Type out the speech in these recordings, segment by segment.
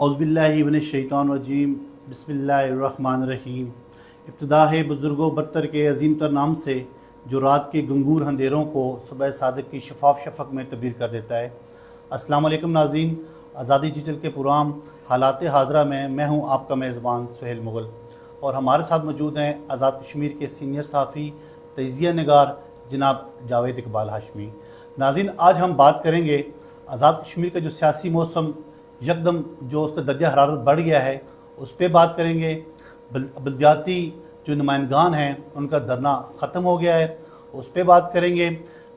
اعوذ باللہ من الشیطان الرجیم بسم اللہ الرحمن الرحیم۔ ابتدا ہے بزرگوں برتر کے عظیم تر نام سے جو رات کے گنگور اندھیروں کو صبح صادق کی شفاف شفق میں تبدیل کر دیتا ہے۔ السلام علیکم ناظرین، آزادی ڈیجیٹل کے پروگرام حالات حاضرہ میں ہوں آپ کا میزبان سہیل مغل، اور ہمارے ساتھ موجود ہیں آزاد کشمیر کے سینئر صحافی تجزیہ نگار جناب جاوید اقبال ہاشمی۔ ناظرین، آج ہم بات کریں گے آزاد کشمیر کا جو سیاسی موسم یکدم جو اس کا درجہ حرارت بڑھ گیا ہے اس پہ بات کریں گے۔ بلدیاتی جو نمائندگان ہیں ان کا دھرنا ختم ہو گیا ہے، اس پہ بات کریں گے۔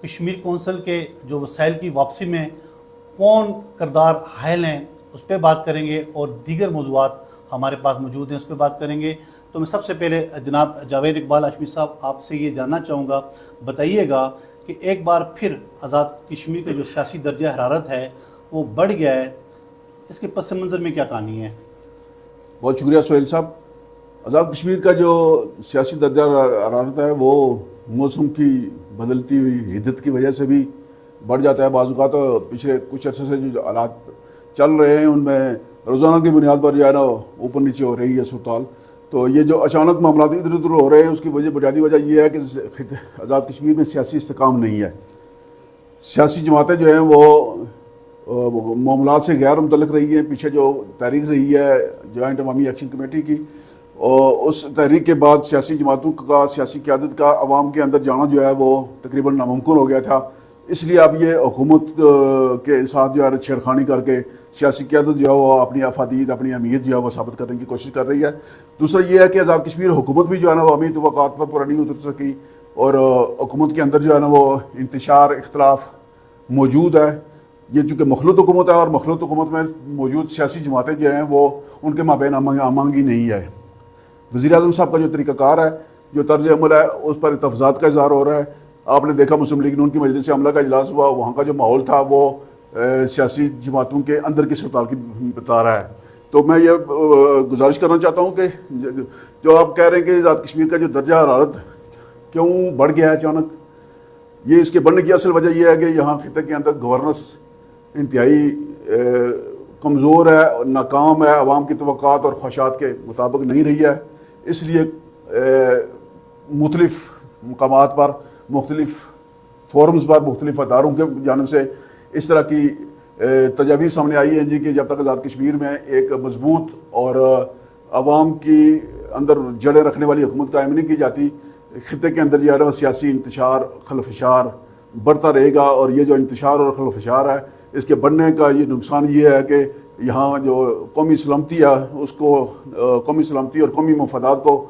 کشمیر کونسل کے جو وسائل کی واپسی میں کون کردار حائل ہیں اس پہ بات کریں گے، اور دیگر موضوعات ہمارے پاس موجود ہیں اس پہ بات کریں گے۔ تو میں سب سے پہلے جناب جاوید اقبال ہاشمی صاحب آپ سے یہ جاننا چاہوں گا، بتائیے گا کہ ایک بار پھر آزاد کشمیر کا جو سیاسی درجہ حرارت ہے وہ بڑھ گیا ہے، اس کے پس منظر میں کیا کہانی ہے؟ بہت شکریہ سہیل صاحب۔ آزاد کشمیر کا جو سیاسی درجہ حرارت ہے وہ موسم کی بدلتی ہوئی حدت کی وجہ سے بھی بڑھ جاتا ہے۔ بعض اوقات پچھلے کچھ عرصے سے جو حالات چل رہے ہیں ان میں روزانہ کی بنیاد پر جو ہے نا اوپر نیچے ہو رہی ہے صورتحال، تو یہ جو اچانک معاملات ادھر ادھر ہو رہے ہیں اس کی بنیادی وجہ یہ ہے کہ آزاد کشمیر میں سیاسی استحکام نہیں ہے۔ سیاسی جماعتیں جو ہیں وہ معاملات سے غیر متعلق رہی ہیں۔ پیچھے جو تحریک رہی ہے جوائنٹ عوامی ایکشن کمیٹی کی، اور اس تحریک کے بعد سیاسی جماعتوں کا، سیاسی قیادت کا عوام کے اندر جانا جو ہے وہ تقریباً ناممکن ہو گیا تھا۔ اس لیے اب یہ حکومت کے ساتھ جو ہے چھیڑخانی کر کے سیاسی قیادت جو ہے وہ اپنی افادیت، اپنی اہمیت جو ہے وہ ثابت کرنے کی کوشش کر رہی ہے۔ دوسرا یہ ہے کہ آزاد کشمیر حکومت بھی جو ہے نا وہ عوامی توقعات پر پورا نہیں اتر سکی، اور حکومت کے اندر جو ہے نا وہ انتشار، اختلاف موجود ہے۔ یہ چونکہ مخلوط حکومت ہے، اور مخلوط حکومت میں موجود سیاسی جماعتیں جو ہیں وہ ان کے مابین ہمانگی نہیں ہے۔ وزیر اعظم صاحب کا جو طریقہ کار ہے، جو طرز عمل ہے، اس پر تفضات کا اظہار ہو رہا ہے۔ آپ نے دیکھا مسلم لیگ نون کی مجلس عملہ کا اجلاس ہوا، وہاں کا جو ماحول تھا وہ سیاسی جماعتوں کے اندر کی صورتحال کی بتا رہا ہے۔ تو میں یہ گزارش کرنا چاہتا ہوں کہ جو آپ کہہ رہے ہیں کہ آزاد کشمیر کا جو درجہ حرارت کیوں بڑھ گیا ہے اچانک، یہ اس کے بڑھنے کی اصل وجہ یہ ہے کہ یہاں خطے کے اندر گورننس انتہائی کمزور ہے، ناکام ہے، عوام کی توقعات اور خواہشات کے مطابق نہیں رہی ہے۔ اس لیے مختلف مقامات پر، مختلف فورمز پر، مختلف اداروں کے جانب سے اس طرح کی تجاویز سامنے آئی ہیں کہ جب تک آزاد کشمیر میں ایک مضبوط اور عوام کی اندر جڑیں رکھنے والی حکومت قائم نہیں کی جاتی، خطے کے اندر جو ہے سیاسی انتشار، خلفشار بڑھتا رہے گا۔ اور یہ جو انتشار اور خلفشار ہے، اس کے بڑھنے کا یہ نقصان یہ ہے کہ یہاں جو قومی سلامتی ہے اس کو، قومی سلامتی اور قومی مفادات کو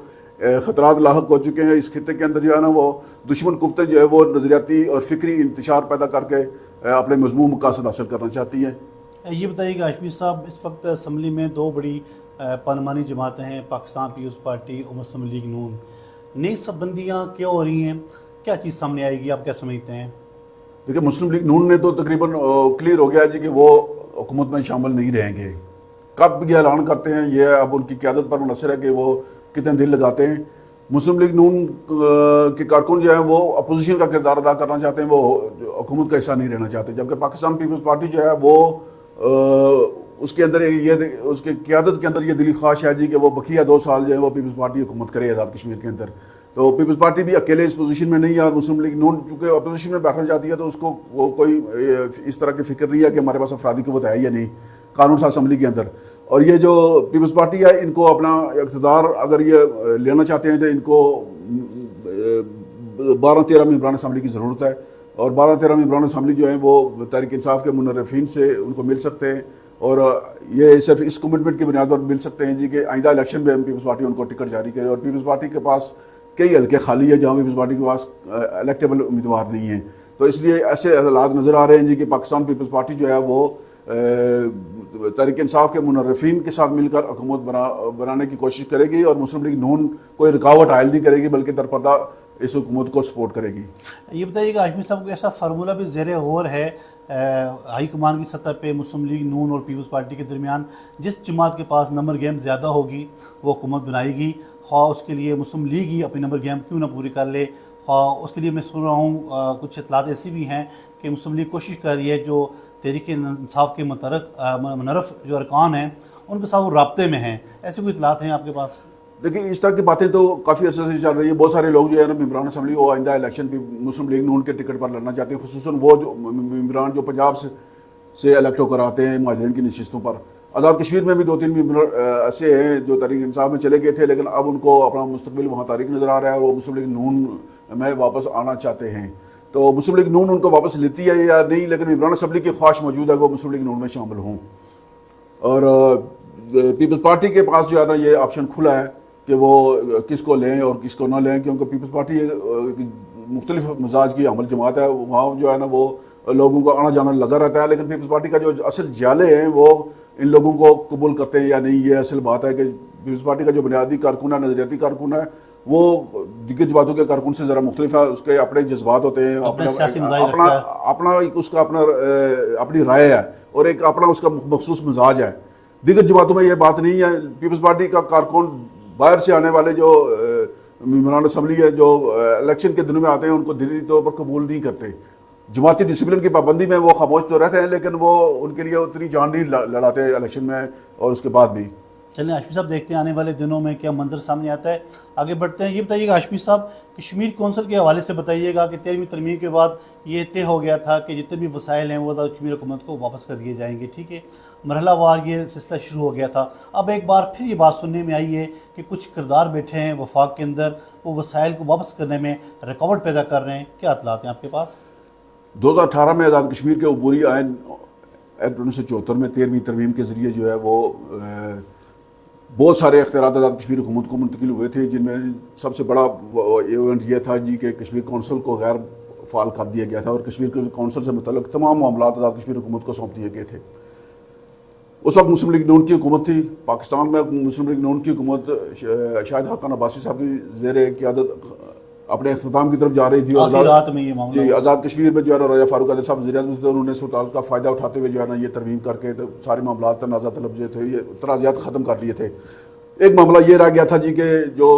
خطرات لاحق ہو چکے ہیں۔ اس خطے کے اندر جو ہے نا وہ دشمن قوتیں جو ہے وہ نظریاتی اور فکری انتشار پیدا کر کے اپنے مضمون مقاصد حاصل کرنا چاہتی ہیں۔ یہ بتائیے گا ہاشمی صاحب، اس وقت اسمبلی میں دو بڑی پارلیمانی جماعتیں ہیں، پاکستان پیپلز پارٹی اور مسلم لیگ نون۔ نئی سب بندیاں کیوں ہو رہی ہیں؟ کیا چیز سامنے آئے گی؟ آپ کیا سمجھتے ہیں؟ دیکھیں، مسلم لیگ نون نے تو تقریباً کلیئر ہو گیا کہ وہ حکومت میں شامل نہیں رہیں گے۔ کب یہ اعلان کرتے ہیں یہ اب ان کی قیادت پر منحصر ہے کہ وہ کتنے دل لگاتے ہیں۔ مسلم لیگ نون کے کارکن جو ہیں وہ اپوزیشن کا کردار ادا کرنا چاہتے ہیں، وہ حکومت کا حصہ نہیں رہنا چاہتے، جبکہ پاکستان پیپلز پارٹی جو ہے وہ اس کے اندر اس کے قیادت کے اندر یہ دلی خواہش ہے کہ وہ بقیہ 2 سال جو ہے وہ پیپلز پارٹی حکومت کرے آزاد کشمیر کے اندر۔ تو پیپلز پارٹی بھی اکیلے اس پوزیشن میں نہیں ہے، اور مسلم لیگ نون چونکہ اپوزیشن میں بیٹھنا چاہتی ہے تو اس کو وہ کوئی اس طرح کی فکر نہیں ہے کہ ہمارے پاس افرادی قوت ہے یا نہیں قانون ساز اسمبلی کے اندر۔ اور یہ جو پیپلز پارٹی ہے، ان کو اپنا اقتدار اگر یہ لینا چاہتے ہیں تو ان کو 12-13 ممبران اسمبلی کی ضرورت ہے، اور 12-13 ممبران اسمبلی جو ہیں وہ تحریک انصاف کے منرفین سے ان کو مل سکتے ہیں، اور یہ صرف اس کمٹمنٹ کی بنیاد پر مل سکتے ہیں کہ آئندہ الیکشن میں پیپلز پارٹی ان کو ٹکٹ جاری کرے۔ اور پیپلز پارٹی کے پاس کئی حلقے خالی ہے جہاں پیپلز پارٹی کے پاس الیکٹیبل امیدوار نہیں ہیں، تو اس لیے ایسے حالات نظر آ رہے ہیں کہ پاکستان پیپلز پارٹی جو ہے وہ تحریک انصاف کے منرفین کے ساتھ مل کر حکومت بنانے کی کوشش کرے گی، اور مسلم لیگ نون کوئی رکاوٹ حائل نہیں کرے گی بلکہ درپردہ اس حکومت کو سپورٹ کرے گی۔ یہ بتائیے گا ہاشمی صاحب کو ایسا فارمولہ بھی زیر غور ہے ہائی کمان کی سطح پہ مسلم لیگ نون اور پیپلز پارٹی کے درمیان، جس جماعت کے پاس نمبر گیم زیادہ ہوگی وہ حکومت بنائے گی، خواہ اس کے لیے مسلم لیگ ہی اپنی نمبر گیم کیوں نہ پوری کر لے، خواہ اس کے لیے میں سن رہا ہوں کچھ اطلاعات ایسی بھی ہیں کہ مسلم لیگ کوشش کر رہی ہے جو تحریک انصاف کے منرف جو ارکان ہیں ان کے ساتھ وہ رابطے میں ہیں، ایسے کوئی اطلاعات ہیں آپ کے پاس؟ دیکھیے اس طرح کی باتیں تو کافی عرصے سے چل رہی ہیں. بہت سارے لوگ جو ہے نا ممبران اسمبلی وہ آئندہ الیکشن پہ مسلم لیگ نون کے ٹکٹ پر لڑنا چاہتے ہیں، خصوصاً وہ جو ممبران جو پنجاب سے الیکٹ ہو کر آتے ہیں مہاجرین کی نشستوں پر. آزاد کشمیر میں بھی 2-3 ممبر ایسے ہیں جو تحریک انصاف میں چلے گئے تھے، لیکن اب ان کو اپنا مستقبل وہاں تاریک نظر آ رہا ہے اور وہ مسلم لیگ نون میں واپس آنا چاہتے ہیں. تو مسلم لیگ نون ان کو واپس لیتی ہے یا نہیں، لیکن ممبران اسمبلی کی خواہش موجود ہے کہ وہ مسلم لیگ نون میں شامل ہوں. اور پیپلز پارٹی کے پاس جو ہے نا یہ آپشن کھلا ہے کہ وہ کس کو لیں اور کس کو نہ لیں، کیونکہ پیپلز پارٹی مختلف مزاج کی عمل جماعت ہے. وہاں جو ہے نا وہ لوگوں کا آنا جانا لگا رہتا ہے، لیکن پیپلز پارٹی کا جو اصل جالے ہیں وہ ان لوگوں کو قبول کرتے ہیں یا نہیں. یہ اصل بات ہے کہ پیپلز پارٹی کا جو بنیادی کارکن ہے، نظریاتی کارکن ہے، وہ دیگر جماعتوں کے کارکن سے ذرا مختلف ہے. اس کے اپنے جذبات ہوتے ہیں، اپنی رائے ہے اور ایک اپنا اس کا مخصوص مزاج ہے. دیگر جماعتوں میں یہ بات نہیں ہے. پیپلز پارٹی کا کارکن باہر سے آنے والے جو ممبران اسمبلی ہے جو الیکشن کے دنوں میں آتے ہیں ان کو دلی طور پر قبول نہیں کرتے. جماعتی ڈسپلن کی پابندی میں وہ خاموش تو رہتے ہیں، لیکن وہ ان کے لیے اتنی جان نہیں لڑاتے الیکشن میں اور اس کے بعد بھی. چلیں ہاشمی صاحب، دیکھتے ہیں آنے والے دنوں میں کیا منظر سامنے آتا ہے. آگے بڑھتے ہیں. یہ بتائیے گا ہاشمی صاحب، کشمیر کونسل کے حوالے سے بتائیے گا کہ 13ویں ترمیم کے بعد یہ طے ہو گیا تھا کہ جتنے بھی وسائل ہیں وہ آزاد کشمیر حکومت کو واپس کر دیے جائیں گے. ٹھیک ہے، مرحلہ وار یہ سلسلہ شروع ہو گیا تھا. اب ایک بار پھر یہ بات سننے میں آئی ہے کہ کچھ کردار بیٹھے ہیں وفاق کے اندر، وہ وسائل کو واپس کرنے میں رکاوٹ پیدا کر رہے ہیں. کیا اطلاعات ہیں آپ کے پاس؟ 2018 میں آزاد کشمیر کے عبوری آئین ایکٹ 1974 میں 13ویں ترمیم کے ذریعے جو ہے وہ بہت سارے اختیارات آزاد کشمیر حکومت کو منتقل ہوئے تھے، جن میں سب سے بڑا ایونٹ یہ تھا جی کہ کشمیر کونسل کو غیر فعال کر دیا گیا تھا اور کشمیر کونسل سے متعلق تمام معاملات آزاد کشمیر حکومت کو سونپ دیے گئے تھے. اس وقت مسلم لیگ نون کی حکومت تھی. پاکستان میں مسلم لیگ نون کی حکومت شاہد حقان عباسی صاحب کی زیر قیادت اپنے اختتام کی طرف جا رہی تھی. جی آزاد کشمیر میں جو ہے نا راجہ فاروق قادر صاحب وزیر اعظم تھے، انہوں نے صورتحال کا فائدہ اٹھاتے ہوئے جو ہے نا یہ ترمیم کر کے سارے معاملات تنازع طلب جو تھے یہ تنازعات ختم کر دیے تھے. ایک معاملہ یہ رہ گیا تھا جی کہ جو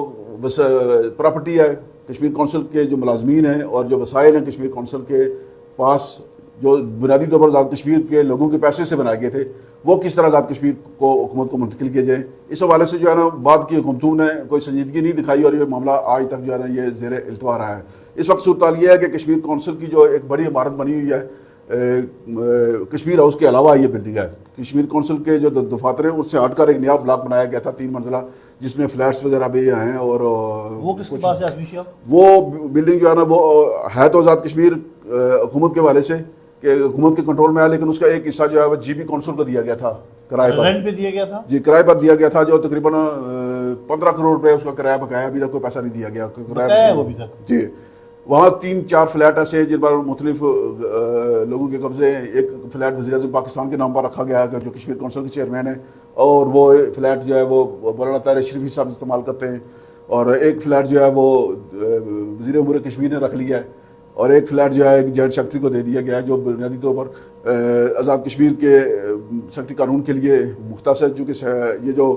پراپرٹی ہے کشمیر کونسل کے جو ملازمین ہیں اور جو وسائل ہیں کشمیر کونسل کے پاس جو بنیادی طور پر آزاد کشمیر کے لوگوں کے پیسے سے بنائے گئے تھے، وہ کس طرح آزاد کشمیر کو حکومت کو منتقل کیے جائیں. اس حوالے سے جو ہے نا بعد کی حکومتوں نے کوئی سنجیدگی نہیں دکھائی اور یہ معاملہ آج تک جو ہے نا یہ زیر التوا رہا ہے. اس وقت صورتحال یہ ہے کہ کشمیر کونسل کی جو ایک بڑی عمارت بنی ہوئی ہے کشمیر ہاؤس کے علاوہ یہ بلڈنگ ہے. کشمیر کونسل کے جو دفاتر ہیں اس سے ہٹ کر ایک نیا بلاک بنایا گیا تھا 3 منزلہ، جس میں فلیٹس وغیرہ بھی ہیں. اور وہ کس کے پاس ہے ہاشمی صاحب؟ وہ بلڈنگ جو ہے نا وہ ہے تو آزاد کشمیر حکومت کے حوالے سے کہ حکومت کے کنٹرول میں ہے، لیکن اس کا ایک حصہ جو ہے وہ جی بی کونسل کو دیا گیا تھا کرائے پر. رینٹ پہ دیا گیا تھا؟ جی کرائے پر دیا گیا تھا، جو تقریباً 15 کروڑ روپے اس کا کرایہ بقایا. ابھی تک کوئی پیسہ نہیں دیا گیا کرایہ. جی وہاں 3-4 فلیٹ ایسے ہیں جن پر مختلف لوگوں کے قبضے ہیں. ایک فلیٹ وزیر اعظم پاکستان کے نام پر رکھا گیا ہے جو کشمیر کونسل کے چیئرمین ہیں، اور وہ فلیٹ جو ہے وہ مولانا طاہر شریفی صاحب استعمال کرتے ہیں. اور ایک فلیٹ جو ہے وہ وزیر امور کشمیر نے رکھ لیا ہے، اور ایک فلیٹ جو ہے ایک جوائنٹ سیکرٹری کو دے دیا گیا ہے جو بنیادی طور پر آزاد کشمیر کے سیکرٹری قانون کے لیے مختص ہے. چونکہ یہ جو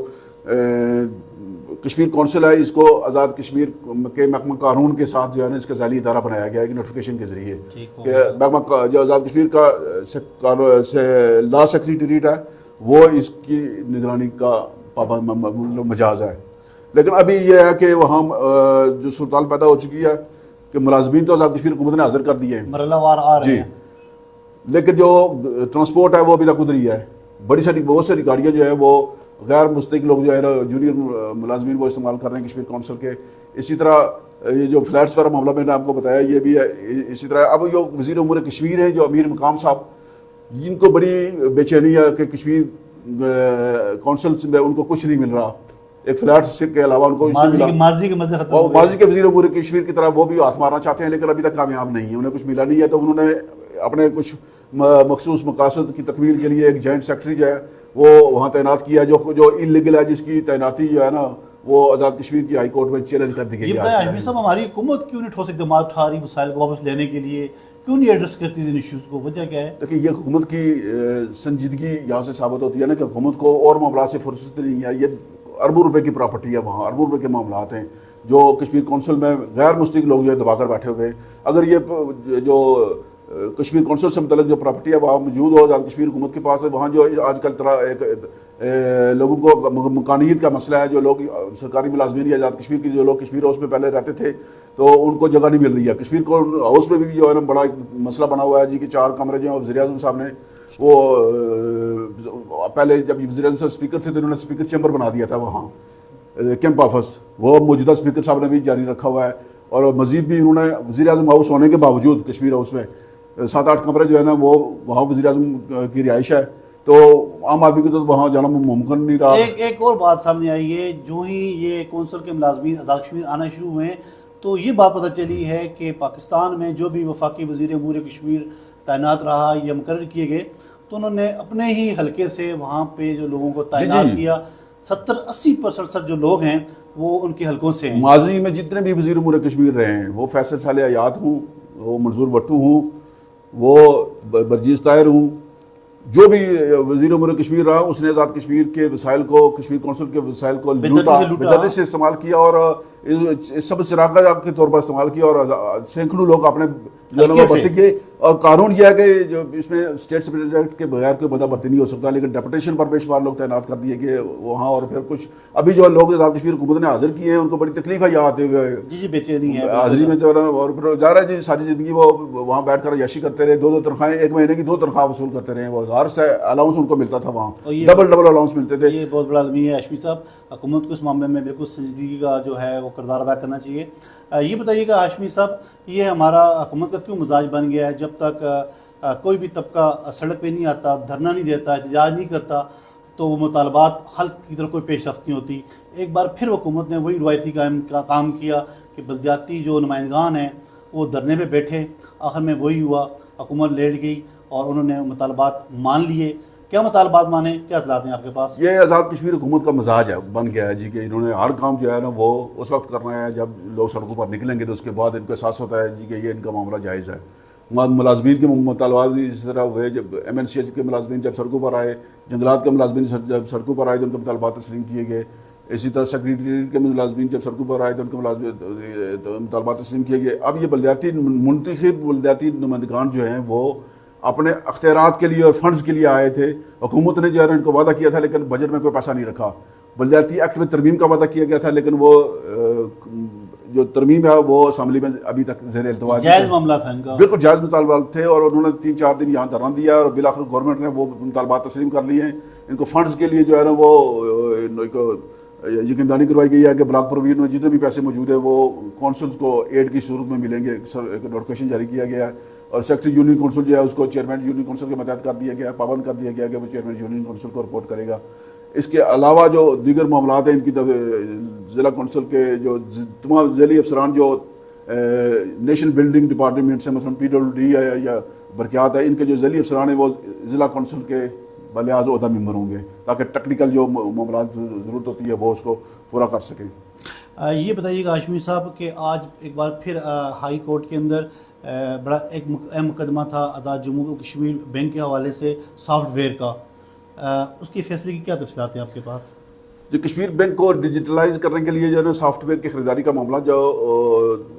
کشمیر کونسل ہے اس کو آزاد کشمیر کے محکمہ قانون کے ساتھ جو ہے نا اس کا ذیلی ادارہ بنایا گیا ہے کہ نوٹیفیکیشن کے ذریعے کہ محکمہ جو آزاد کشمیر کا لا سیکریٹریٹ ہے وہ اس کی نگرانی کا مجاز ہے. لیکن ابھی یہ ہے کہ وہاں جو صورتحال پیدا ہو چکی ہے کہ ملازمین تو آزاد کشمیر حکومت نے حاضر کر دیے ہیں، مرحلہ وار آ رہے ہیں، لیکن جو ٹرانسپورٹ ہے وہ ابھی تک ادھر ہی ہے. بہت ساری گاڑیاں جو ہیں وہ غیر مستحق لوگ جو ہے نا جونیئر ملازمین وہ استعمال کر رہے ہیں کشمیر کونسل کے. اسی طرح یہ جو فلیٹس والا معاملہ میں نے آپ کو بتایا یہ بھی ہے. اسی طرح اب جو وزیر امور کشمیر ہیں جو امیر مقام صاحب، ان کو بڑی بے چینی ہے کہ کشمیر کونسل سے ان کو کچھ نہیں مل رہا. ایک فلیٹ کے علاوہ ان کو ماضی کے مزے ختم ہو گئے. ماضی کے وزیر امور کشمیر کی طرح وہ بھی ہاتھ مارنا چاہتے ہیں لیکن ابھی تک کامیاب نہیں ہے، انہیں کچھ ملا نہیں ہے. تو انہوں نے اپنے کچھ مخصوص مقاصد کی تکمیل کے لیے ایک جوائنٹ سیکرٹری جو ہے وہ وہاں تعینات کیا جو انلیگل ہے، جس کی تعیناتی جو ہے نا وہ آزاد کشمیر کی ہائی کورٹ میں چیلنج کر دی گئی. یہ ہاشمی صاحب ہماری حکومت کیوں نہیں ٹھوس اقدامات اٹھا رہی وسائل کو واپس لینے کے لیے، کیوں نہیں ایڈریس کرتی ان ایشوز کو؟ وجہ کیا ہے؟ دیکھیے یہ حکومت کی سنجیدگی یہاں سے ثابت ہوتی ہے نا کہ حکومت کو اور معاملات سے فرصت نہیں ہے. یہ اربوں روپے کی پراپرٹی ہے، وہاں اربوں روپے کے معاملات ہیں جو کشمیر کونسل میں غیر مستحق لوگ جو ہے دبا کر بیٹھے ہوئے ہیں. اگر یہ جو کشمیر کونسل سے متعلق جو پراپرٹی ہے وہاں موجود ہو، آزاد کشمیر حکومت کے پاس ہے. وہاں جو آج کل طرح ایک لوگوں کو مکانیت کا مسئلہ ہے، جو لوگ سرکاری ملازمین یا آزاد کشمیر کی جو لوگ کشمیر ہاؤس میں پہلے رہتے تھے تو ان کو جگہ نہیں مل رہی ہے. کشمیر ہاؤس میں بھی جو ہے نا بڑا مسئلہ بنا ہوا ہے جی کہ 4 کمرے جو ہیں وزیر اعظم صاحب نے وہ پہلے جب وزیر اعظم صاحب اسپیکر تھے تو انہوں نے اسپیکر چیمبر بنا دیا تھا وہاں کیمپ آفس، وہ موجودہ اسپیکر صاحب نے بھی جاری رکھا ہوا ہے. اور مزید بھی انہوں نے وزیر اعظم ہاؤس ہونے کے باوجود کشمیر ہاؤس میں 7-8 کمرے جو ہے نا وہ وہاں وزیر اعظم کی رہائش ہے، تو عام آدمی کو تو وہاں جانا ممکن نہیں رہا. ایک اور بات سامنے آئی ہے، جو ہی یہ کونسل کے ملازمین آزاد کشمیر آنا شروع ہوئے تو یہ بات پتہ چلی ہے کہ پاکستان میں جو بھی وفاقی وزیر امور کشمیر تعینات رہا یا مقرر کیے گئے تو انہوں نے اپنے ہی حلقے سے وہاں پہ جو لوگوں کو تعینات کیا 70-80% جو لوگ ہیں وہ ان کے حلقوں سے ہیں. ماضی میں جتنے بھی وزیر امور کشمیر رہے ہیں، وہ فیصل صالح حیات ہوں، وہ منظور بٹو ہوں، وہ برجیز طاہر ہوں، جو بھی وزیر امور کشمیر رہا اس نے آزاد کشمیر کے وسائل کو، کشمیر کونسل کے وسائل کو بدعتی سے استعمال کیا اور سب چراغا کے طور پر استعمال کیا، اور سینکڑوں لوگ اپنے جو ہے نا وہ بھرتی کیے. اور قانون یہ ہے کہ جو اس میں اسٹیٹ سپرنٹینڈنٹ کے بغیر کوئی بندہ بھرتی نہیں ہو سکتا، لیکن ڈیپوٹیشن پر بے شمار لوگ تعینات کر دیے کہ وہاں. اور پھر کچھ ابھی جو لوگ آزاد کشمیر حکومت نے حاضر کیے ہیں ان کو بڑی تکلیف ہے یہاں آتے ہوئے، جی بے چینی ہے حاضری میں جو ہے نا. اور پھر جا رہا ہے جی ساری زندگی وہ وہاں بیٹھ کر عیاشی کرتے رہے، 2 تنخواہیں، 1 مہینے کی 2 تنخواہ وصول کرتے رہے. وہ ہر سے الاؤنس ان کو ملتا تھا، وہاں ڈبل الاؤنس ملتے تھے. یہ بہت بڑا المیہ ہے ہاشمی صاحب. حکومت کو اس معاملے میں بالکل سنجیدگی کا جو ہے وہ کردار ادا کرنا چاہیے. یہ بتائیے گا ہاشمی صاحب، یہ ہمارا حکومت کا کیوں مزاج بن گیا ہے جب تک کوئی بھی طبقہ سڑک پہ نہیں آتا، دھرنا نہیں دیتا، احتجاج نہیں کرتا تو وہ مطالبات حل کی طرف کوئی پیش رفت نہیں ہوتی. ایک بار پھر حکومت نے وہی روایتی کام کیا کہ بلدیاتی جو نمائندگان ہیں وہ دھرنے پہ بیٹھے، آخر میں وہی ہوا، حکومت لیٹ گئی اور انہوں نے مطالبات مان لیے. کیا مطالبات مانے، کیا اطلاعات ہیں آپ کے پاس؟ یہ آزاد کشمیر حکومت کا مزاج ہے، بن گیا ہے جی کہ انہوں نے ہر کام جو ہے نا وہ اس وقت کرنا ہے جب لوگ سڑکوں پر نکلیں گے، تو اس کے بعد ان کو احساس ہوتا ہے جی کہ یہ ان کا معاملہ جائز ہے. ملازمین کے مطالبات بھی اس طرح ہوئے، جب MNCS کے ملازمین جب سڑکوں پر آئے، جنگلات کے ملازمین جب سڑکوں پر آئے تو ان کے مطالبات تسلیم کیے گئے. اسی طرح سیکریٹریٹ کے ملازمین جب سڑکوں پر آئے تو ان کے مطالبات تسلیم کیے گئے. اب یہ بلدیاتی منتخب بلدیاتی نمائندگان جو ہیں وہ اپنے اختیارات کے لیے اور فنڈز کے لیے آئے تھے. حکومت نے جو ہے ان کو وعدہ کیا تھا لیکن بجٹ میں کوئی پیسہ نہیں رکھا. بلدیاتی ایکٹ میں ترمیم کا وعدہ کیا گیا تھا لیکن وہ جو ترمیم ہے وہ اسمبلی میں ابھی تک زیر التوا ہے. جائز معاملہ تھا ان کا، بالکل جائز مطالبات تھے، اور انہوں نے 3-4 دن یہاں دھرنا دیا اور بالآخر گورنمنٹ نے وہ مطالبات تسلیم کر لیے ہیں. ان کو فنڈز کے لیے جو ہے نا وہ یقیندانی کروائی گئی ہے کہ بلاک پروویژن میں جتنے بھی پیسے موجود ہیں وہ کونسلز کو ایڈ کی صورت میں ملیں گے. ایک نوٹیفکیشن جاری کیا گیا ہے اور سیکرٹری یونین کونسل جو ہے اس کو چیئرمین یونین کونسل کے متحد کر دیا گیا ہے، پابند کر دیا گیا کہ وہ چیئرمین یونین کونسل کو رپورٹ کرے گا. اس کے علاوہ جو دیگر معاملات ہیں ان کی ضلع کونسل کے جو تمام ذیلی افسران جو نیشنل بلڈنگ ڈپارٹمنٹ سے مثلاً PWD ہے یا برقیات ہے، ان کے جو ذیلی افسران ہیں وہ ضلع کونسل کے بلحاظ عہدہ ممبر ہوں گے تاکہ ٹیکنیکل جو معاملات ضرورت ہوتی ہے وہ اس کو پورا کر سکیں. یہ بتائیے گا ہاشمی صاحب کہ آج ایک بار پھر ہائی کورٹ کے اندر بڑا ایک اہم مقدمہ تھا آزاد جموں و کشمیر بینک کے حوالے سے سافٹ ویئر کا، اس کی فیصلے کی کیا تفصیلات ہیں آپ کے پاس؟ جو کشمیر بینک کو ڈیجیٹلائز کرنے کے لیے جو ہے نا سافٹ ویئر کی خریداری کا معاملہ جو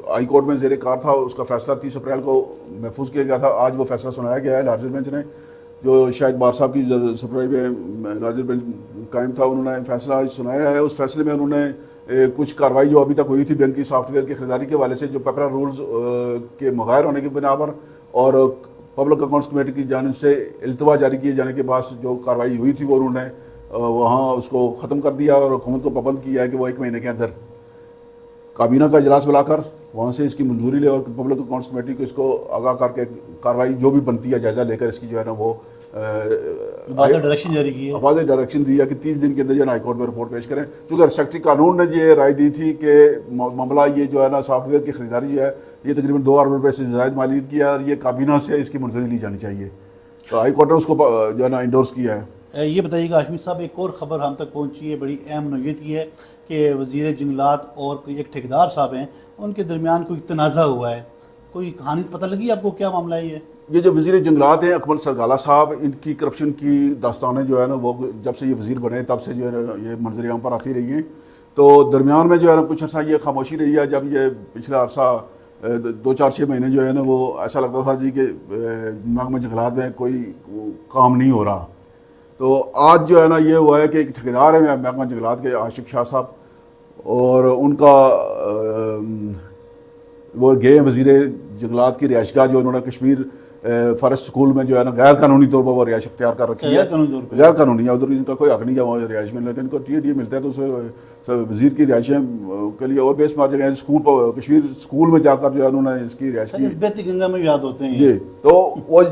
ہائی کورٹ میں زیر کار تھا، اس کا فیصلہ 30 اپریل کو محفوظ کیا گیا تھا. آج وہ فیصلہ سنایا گیا ہے لارجر بینچ نے، جو شاہد بار صاحب کی سپرائی میں لارجر بینچ قائم تھا. انہوں نے فیصلہ آج سنایا ہے. اس فیصلے میں انہوں نے کچھ کارروائی جو ابھی تک ہوئی تھی بینک کی سافٹ ویئر کی خریداری کے حوالے سے جو پیپرا رولز کے مغائر ہونے کی بنا پر اور پبلک اکاؤنٹس کمیٹی کی جانب سے التوا جاری کیے جانے کے بعد جو کارروائی ہوئی تھی وہ انہوں نے وہاں اس کو ختم کر دیا اور حکومت کو پابند کیا ہے کہ وہ 1 مہینے کے اندر کابینہ کا اجلاس بلا کر وہاں سے اس کی منظوری لے اور پبلک اکاؤنٹس کمیٹی کو اس کو آگاہ کر کے کارروائی جو بھی بنتی ہے جائزہ لے کر اس کی جو ہے نا وہ ڈائریکشن جاری کی ہے، واضح ڈائریکشن دیا کہ 30 دن کے اندر جو ہے نا ہائی کورٹ میں رپورٹ پیش کریں. چونکہ سیکرٹری قانون نے یہ رائے دی تھی کہ معاملہ یہ جو ہے نا سافٹ ویئر کی خریداری ہے یہ تقریباً 2 ارب روپے سے زائد مالیت کی ہے اور یہ کابینہ سے اس کی منظوری لی جانی چاہیے. تو ہائی کورٹ نے اس کو جو ہے نا انڈورس کیا ہے. یہ بتائیے گا ہاشمی صاحب، ایک اور خبر ہم تک پہنچی ہے بڑی اہم نوعیت کی ہے کہ وزیر جنگلات اور کوئی ایک ٹھیکیدار صاحب ہیں ان کے درمیان کوئی تنازع ہوا ہے، کوئی کہانی پتہ لگی آپ کو کیا معاملہ ہے؟ یہ جو وزیر جنگلات ہیں اکمل سرگالہ صاحب، ان کی کرپشن کی داستانیں جو ہے نا وہ جب سے یہ وزیر بنے تب سے جو ہے نا یہ منظر عام پر آتی رہی ہیں. تو درمیان میں جو ہے نا کچھ عرصہ یہ خاموشی رہی ہے. جب یہ پچھلا عرصہ دو چار چھ مہینے جو ہے نا وہ ایسا لگتا تھا جی کہ محکمہ جنگلات میں کوئی کام نہیں ہو رہا. تو آج جو ہے نا یہ ہوا ہے کہ ایک ٹھیکیدار ہے محکمہ جنگلات کے عاشق شاہ صاحب, اور ان کا وہ گئے وزیر جنگلات کی رہائش گاہ جو انہوں نے کشمیر فارسٹ اسکول میں جو ہے نا غیر قانونی طور پر وہ رہائش اختیار کر رکھی ہے. غیر قانونی ہے, ادھر ان کا کوئی حق نہیں ہے وہاں رہائش میں, لیکن ان کو ٹی ملتا ہے تو اسے وزیر کی رہائشیں کے لیے اور بیس مار جگہ اسکول پر کشمیر اسکول میں جا کر جو ہے انہوں نے اس کی رہائش کی. اس بیتی گنگا میں یاد ہوتے ہیں جی. تو وہ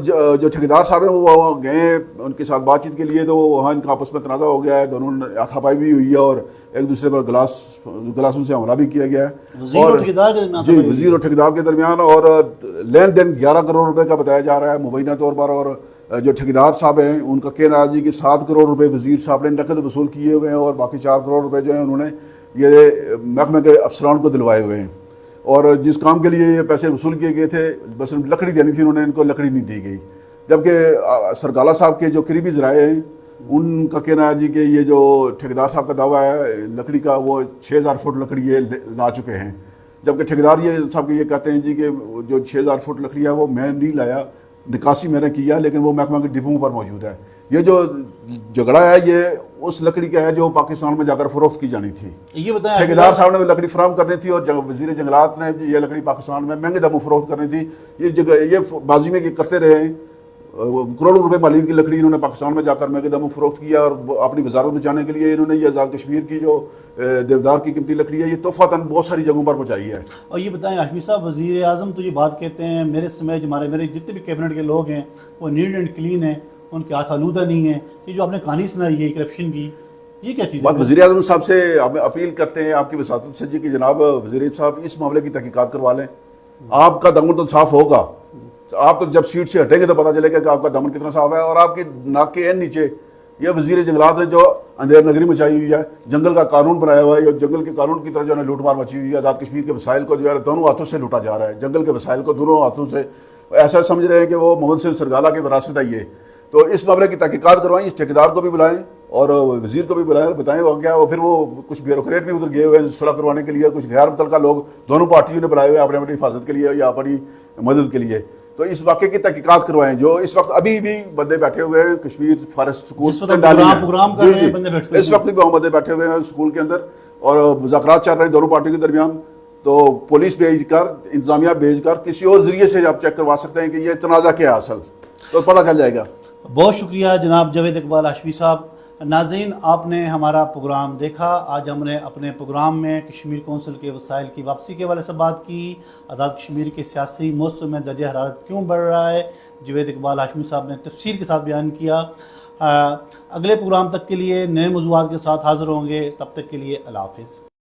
جو ٹھیکیدار صاحب ہیں وہ وہاں گئے ان کے ساتھ بات چیت کے لیے, تو وہاں ان کا آپس میں تنازع ہو گیا ہے, دونوں نے ہاتھا پائی بھی ہوئی ہے اور ایک دوسرے پر گلاسوں سے حملہ بھی کیا گیا ہے. اور جی وزیر اور ٹھیکیدار کے درمیان, اور لین دین 11 کروڑ روپے کا بتایا جا رہا ہے مبینہ طور پر. اور جو ٹھیکیدار صاحب ہیں ان کا کہنا ہے جی کہ 7 کروڑ روپے وزیر صاحب نے نقد وصول کیے ہوئے ہیں, اور باقی 4 کروڑ روپے جو ہیں انہوں نے یہ محکمے کے افسران کو دلوائے ہوئے ہیں. اور جس کام کے لیے یہ پیسے وصول کیے گئے تھے, بس لکڑی دینی تھی, انہوں نے ان کو لکڑی نہیں دی گئی. جبکہ سرگالہ صاحب کے جو قریبی ذرائع ہیں ان کا کہنا ہے جی کہ یہ جو ٹھیکیدار صاحب کا دعویٰ ہے لکڑی کا, وہ 6000 فٹ لکڑی یہ لا چکے ہیں. جبکہ ٹھیکیدار یہ صاحب یہ کہتے ہیں جی کہ جو 6000 فٹ لکڑی ہے وہ میں نہیں لایا, نکاسی میں نے کیا, لیکن وہ محکمہ کے ڈپو پر موجود ہے. یہ جو جھگڑا ہے یہ اس لکڑی کا ہے جو پاکستان میں جا کر فروخت کی جانی تھی. یہ بتائیں ٹھیکیدار صاحب نے لکڑی فراہم کرنی تھی اور وزیر جنگلات نے یہ لکڑی پاکستان میں مہنگے دموں فروخت کرنی تھی. یہ بازی میں یہ کرتے رہے ہیں, کروڑوں روپے مالیت کی لکڑی انہوں نے پاکستان میں جا کر مہنگے دموں فروخت کیا, اور اپنی وزارت میں جانے کے لیے انہوں نے یہ آزاد کشمیر کی جو دیودار کی قیمتی لکڑی ہے یہ تحفہ بہت ساری جگہوں پر پہنچائی ہے. اور یہ بتائیں ہاشمی صاحب, وزیر اعظم تو یہ بات کہتے ہیں میرے سمیت میرے جتنے بھی کیبنٹ کے لوگ ہیں وہ نیٹ اینڈ کلین ہیں, ان کے ہاتھ آلودہ نہیں ہیں. یہ جو آپ نے کہانی سنائی ہے کرپشن کی, یہ کیا چیز ہے؟ بات وزیر اعظم صاحب سے اپیل کرتے ہیں آپ کی وساطت سے جی کہ جناب وزیر صاحب اس معاملے کی تحقیقات کروا لیں. آپ کا دمن تو صاف ہوگا, آپ تو جب سیٹ سے ہٹیں گے تو پتہ چلے گا کہ آپ کا دمن کتنا صاف ہے. اور آپ کی ناک کے این نیچے یہ وزیر جنگلات نے جو اندھیر نگری مچائی ہوئی ہے, جنگل کا قانون بنایا ہوا ہے, یہ جنگل کے قانون کی طرح جو ہے لوٹ مار مچی ہوئی ہے. آزاد کشمیر کے وسائل کو جو ہے دونوں ہاتھوں سے لوٹا جا رہا ہے, جنگل کے وسائل کو دونوں ہاتھوں سے. ایسا سمجھ رہے ہیں کہ وہ محمد سنگھ سرگالہ کی وراثت ہے یہ. تو اس معاملے کی تحقیقات کروائیں, اس ٹھیکیدار کو بھی بلائیں اور وزیر کو بھی بلائیں, بتائیں وہ کیا. پھر وہ کچھ بیوروکریٹ بھی ادھر گئے ہوئے ہیں صلح کروانے کے لیے, کچھ غیر متعلقہ لوگ دونوں پارٹیوں نے بلائے ہوئے اپنی حفاظت کے لیے یا اپنی مدد کے لیے. تو اس واقعے کی تحقیقات کروائیں. جو اس وقت ابھی بھی بندے بیٹھے ہوئے ہیں کشمیر فارسٹ اسکول, اس وقت بھی وہ بندے بیٹھے ہوئے ہیں اسکول کے اندر, اور مذاکرات چل رہے ہیں دونوں پارٹیوں کے درمیان. تو پولیس بھیج کر, انتظامیہ بھیج کر, کسی اور ذریعے سے آپ چیک کروا سکتے ہیں کہ یہ تنازع کیا ہے اصل, تو پتہ چل جائے گا. بہت شکریہ جناب جاوید اقبال ہاشمی صاحب. ناظرین, آپ نے ہمارا پروگرام دیکھا. آج ہم نے اپنے پروگرام میں کشمیر کونسل کے وسائل کی واپسی کے حوالے سے بات کی. آزاد کشمیر کے سیاسی موسم میں درجہ حرارت کیوں بڑھ رہا ہے, جاوید اقبال ہاشمی صاحب نے تفصیل کے ساتھ بیان کیا. اگلے پروگرام تک کے لیے نئے موضوعات کے ساتھ حاضر ہوں گے. تب تک کے لیے اللہ حافظ.